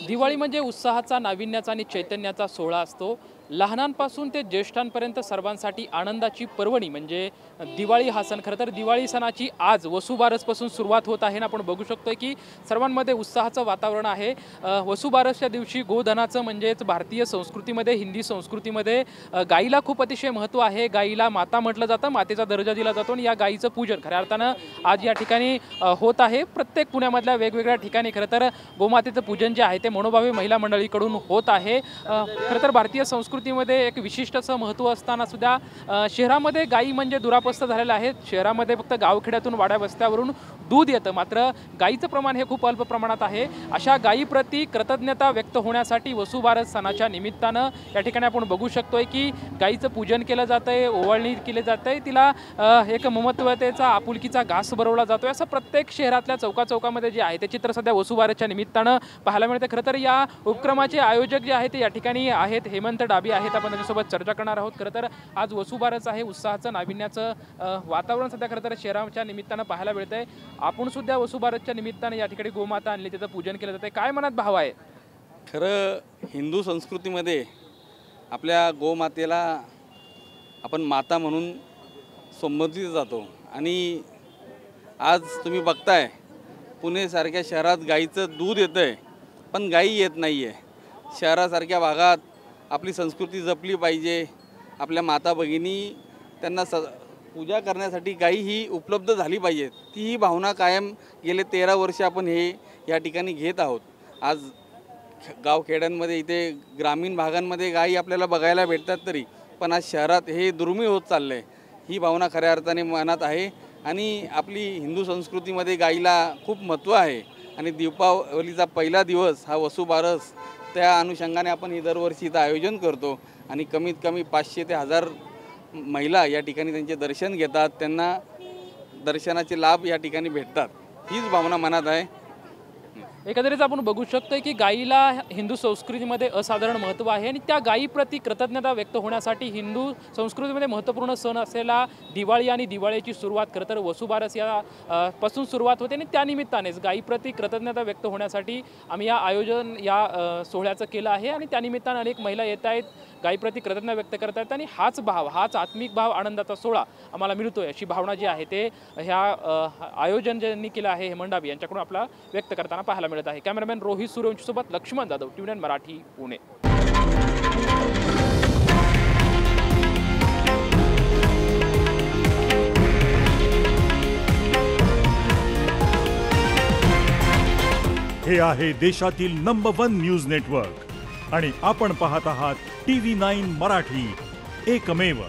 दिवाळी म्हणजे उत्साहाचा, नाविन्याचा आणि चैतन्याचा सोहळा असतो। लहानांपासून ते ज्येष्ठांपर्यंत सर्वांसाठी आनंदाची पर्वणी म्हणजे दिवाळी हा सण। खरं तर दिवाळी सणाची आज वसुबारसपासून सुरुवात होत आहे ना। आपण बघू शकतोय की सर्वांमध्ये उत्साहाचं वातावरण आहे। वसुबारसच्या दिवशी गोधनाचं म्हणजेच भारतीय संस्कृतीमध्ये, हिंदी संस्कृतीमध्ये गाईला खूप अतिशय महत्त्व आहे। गाईला माता म्हटलं जातं, मातेचा दर्जा दिला जातो आणि या गाईचं पूजन खऱ्या अर्थानं आज या ठिकाणी होत आहे। प्रत्येक पुण्यामधल्या वेगवेगळ्या ठिकाणी खरं तर गोमातेचं पूजन जे आहे ते मनोभावी महिला मंडळीकडून होत आहे। खरं तर भारतीय संस्कृतीमध्ये एक विशिष्ट असं महत्त्व असताना सुद्धा शहरामध्ये गाई म्हणजे दुरापस्त झालेलं आहे। शहरामध्ये फक्त गावखेड्यातून वाड्या वस्त्यावरून दूध येतं, मात्र गाईचं प्रमाण हे खूप अल्प प्रमाणात आहे। अशा गायीप्रती कृतज्ञता व्यक्त होण्यासाठी वसुबारस सणाच्या निमित्तानं या ठिकाणी आपण बघू शकतोय की गाईचं पूजन केलं जातंय, ओवाळणी केली जाते, तिला एक ममत्वतेचा, आपुलकीचा घास भरवला जातोय। असं प्रत्येक शहरातल्या चौकाचौकामध्ये जे आहे ते चित्र सध्या वसुबारसच्या निमित्तानं पाहायला मिळते। खरं तर या उपक्रमाचे आयोजक जे आहेत ते या ठिकाणी आहेत, हेमंत डाबी आहेत, आपण त्यांच्यासोबत चर्चा करणार आहोत। खरं तर आज वसुबारस आहे, उत्साहाचं, नाविन्याचं वातावरण सध्या खरं तर शहराच्या निमित्तानं पाहायला मिळतंय। आपण सुद्धा वसुबारसच्या निमित्तानं या ठिकाणी गोमाता आणली, त्याचं पूजन केलं जातंय, काय मनात भाव आहे? खरं हिंदू संस्कृतीमध्ये आपल्या गोमातेला आपण माता म्हणून संबोधित जातो आणि आज तुम्ही बघताय पुणेसारख्या शहरात गाईचं दूध येतंय पण गाई येत नाही आहे। शहरासारख्या भागात आपली संस्कृती जपली पाहिजे, आपल्या माता भगिनी त्यांना पूजा करण्यासाठी गाई ही उपलब्ध झाली पाहिजे, ती ही भावना कायम गेले 13 वर्ष आपण या ठिकाणी घेत आहोत। आज गावखेड्यांमध्ये, इथे ग्रामीण भागांमध्ये गाई आपल्याला बघायला भेटतात तरी पण आज शहरात हे दुर्मिळ होत चाललं आहे। ही भावना खऱ्या अर्थाने मनात आहे आणि आपली हिंदू संस्कृतीमध्ये गाईला खूप महत्त्व आहे आणि दीपावलीचा पहिला दिवस हा वसुबारस, त्या अनुषंगाने आपण ही दरवर्षी इथं आयोजन करतो आणि कमीत कमी 500 ते 1000 महिला या ठिकाणी त्यांचे दर्शन घेतात, त्यांना दर्शनाचे लाभ या ठिकाणी भेटतात, हीच भावना मनात आहे। एकंदरीत आपण बघू शकतो की गाईला हिंदू संस्कृतीमध्ये असाधारण महत्त्व आहे आणि त्या गायीप्रती कृतज्ञता व्यक्त होण्यासाठी हिंदू संस्कृतीमध्ये महत्त्वपूर्ण सण असलेला दिवाळी आणि दिवाळीची सुरुवात खरं तर वसुबारस या पासून सुरुवात होते आणि त्यानिमित्तानेच गायीप्रती कृतज्ञता व्यक्त होण्यासाठी आम्ही या सोहळ्याचं केलं आहे आणि त्यानिमित्तानं अनेक महिला येत आहेत, गायीप्रती कृतज्ञता व्यक्त करत आहेत आणि हाच भाव, हाच आत्मिक भाव, आनंदाचा सोहळा आम्हाला मिळतोय अशी भावना जी आहे ते ह्या आयोजन ज्यांनी केलं आहे हेमंत डाबी यांच्याकडून आपला व्यक्त करताना पाहायला मिळत आहे। कॅमेरामॅन रोहित सूर्यवंशीसोबत लक्ष्मण जाधव, TVN मराठी, पुणे। हे आहे देशातील नंबर 1 न्यूज नेटवर्क आणि आपण पाहत आहात TV9 मराठी, एकमेव।